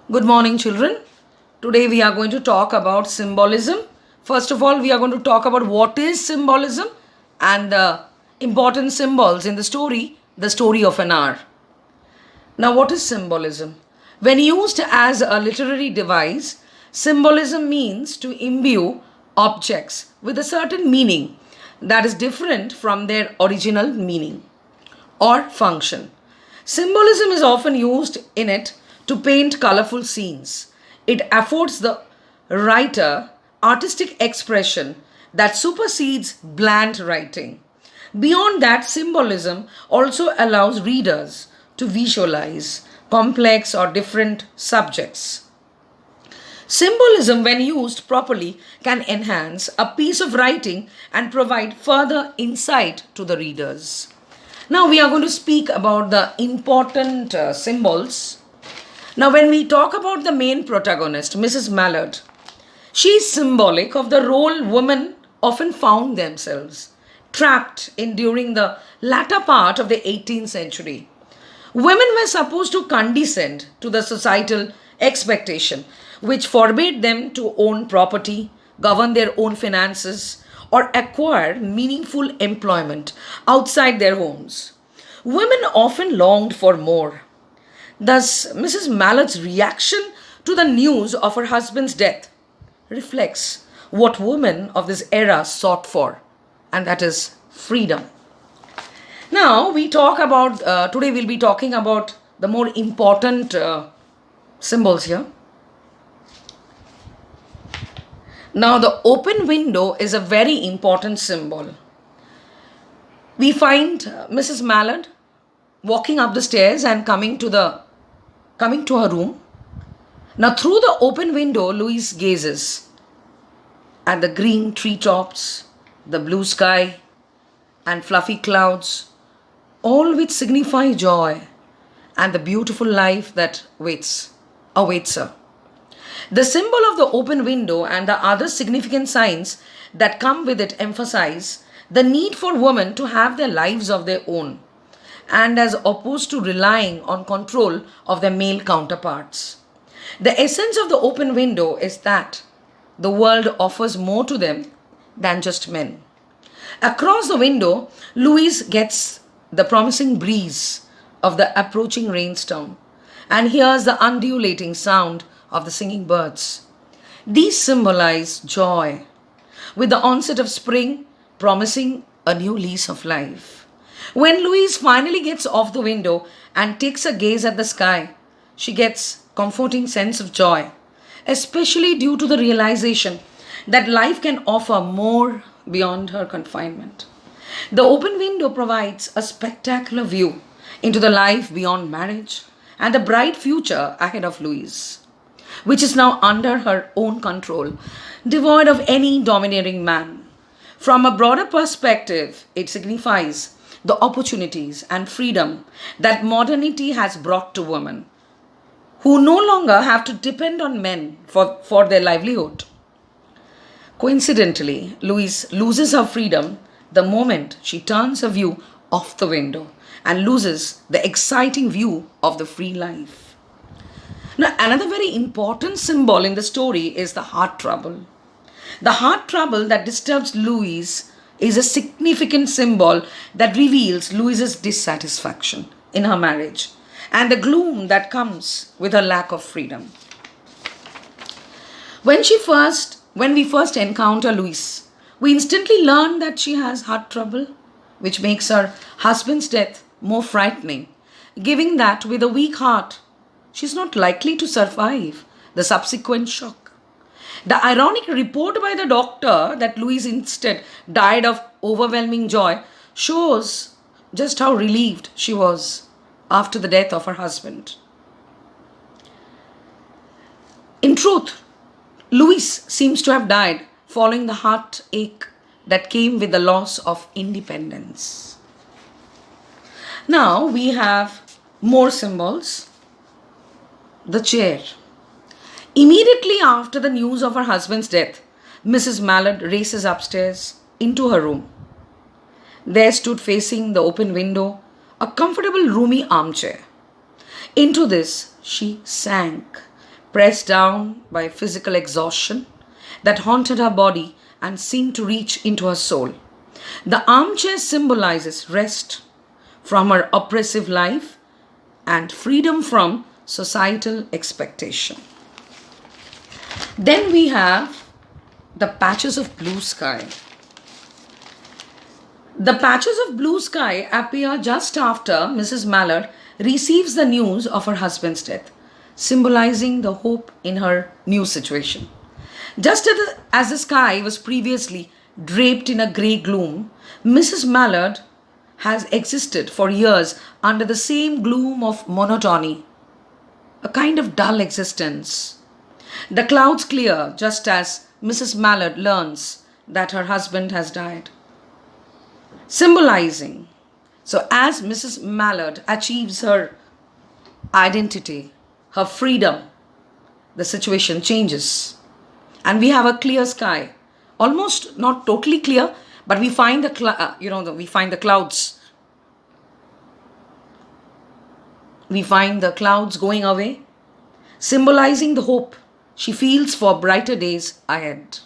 Good morning, children. Today we are going to talk about symbolism. First of all, we are going to talk about what is symbolism and the important symbols in the story of an hour. Now, what is symbolism? When used as a literary device, symbolism means to imbue objects with a certain meaning that is different from their original meaning or function. Symbolism is often used in it to paint colorful scenes. It affords the writer artistic expression that supersedes bland writing. Beyond that, symbolism also allows readers to visualize complex or different subjects. Symbolism, when used properly, can enhance a piece of writing and provide further insight to the readers. Now, we are going to speak about the important symbols. Now, when we talk about the main protagonist, Mrs. Mallard, she is symbolic of the role women often found themselves trapped in during the latter part of the 18th century. Women were supposed to condescend to the societal expectation, which forbade them to own property, govern their own finances, or acquire meaningful employment outside their homes. Women often longed for more. Thus, Mrs. Mallard's reaction to the news of her husband's death reflects what women of this era sought for, and that is freedom. Now, today we'll be talking about the more important symbols here. Now, the open window is a very important symbol. We find Mrs. Mallard walking up the stairs and coming to her room. Now, through the open window, Louise gazes at the green treetops, the blue sky, and fluffy clouds, all which signify joy and the beautiful life that awaits her. The symbol of the open window and the other significant signs that come with it emphasize the need for women to have their lives of their own, and as opposed to relying on control of their male counterparts. The essence of the open window is that the world offers more to them than just men. Across the window, Louise gets the promising breeze of the approaching rainstorm and hears the undulating sound of the singing birds. These symbolize joy, with the onset of spring promising a new lease of life. When Louise finally gets off the window and takes a gaze at the sky, she gets comforting sense of joy, especially due to the realization that life can offer more beyond her confinement. The open window provides a spectacular view into the life beyond marriage and the bright future ahead of Louise, which is now under her own control, devoid of any domineering man. From a broader perspective, it signifies the opportunities and freedom that modernity has brought to women, who no longer have to depend on men for their livelihood. Coincidentally, Louise loses her freedom the moment she turns her view off the window and loses the exciting view of the free life. Now, another very important symbol in the story is the heart trouble. The heart trouble that disturbs Louise is a significant symbol that reveals Louise's dissatisfaction in her marriage and the gloom that comes with her lack of freedom. When we first encounter Louise, we instantly learn that she has heart trouble, which makes her husband's death more frightening, giving that with a weak heart, she's not likely to survive the subsequent shock. The ironic report by the doctor that Louise instead died of overwhelming joy shows just how relieved she was after the death of her husband. In truth, Louise seems to have died following the heartache that came with the loss of independence. Now we have more symbols. The chair. Immediately after the news of her husband's death, Mrs. Mallard races upstairs into her room. There stood facing the open window a comfortable roomy armchair. Into this she sank, pressed down by physical exhaustion that haunted her body and seemed to reach into her soul. The armchair symbolizes rest from her oppressive life and freedom from societal expectation. Then we have the patches of blue sky. The patches of blue sky appear just after Mrs. Mallard receives the news of her husband's death, symbolizing the hope in her new situation. Just as the sky was previously draped in a grey gloom, Mrs. Mallard has existed for years under the same gloom of monotony, a kind of dull existence. The clouds clear just as Mrs. Mallard learns that her husband has died, symbolizing. So, as Mrs. Mallard achieves her identity, her freedom, the situation changes. And we have a clear sky, almost not totally clear, but we find we find the clouds. We find the clouds going away, symbolizing the hope she feels for brighter days ahead.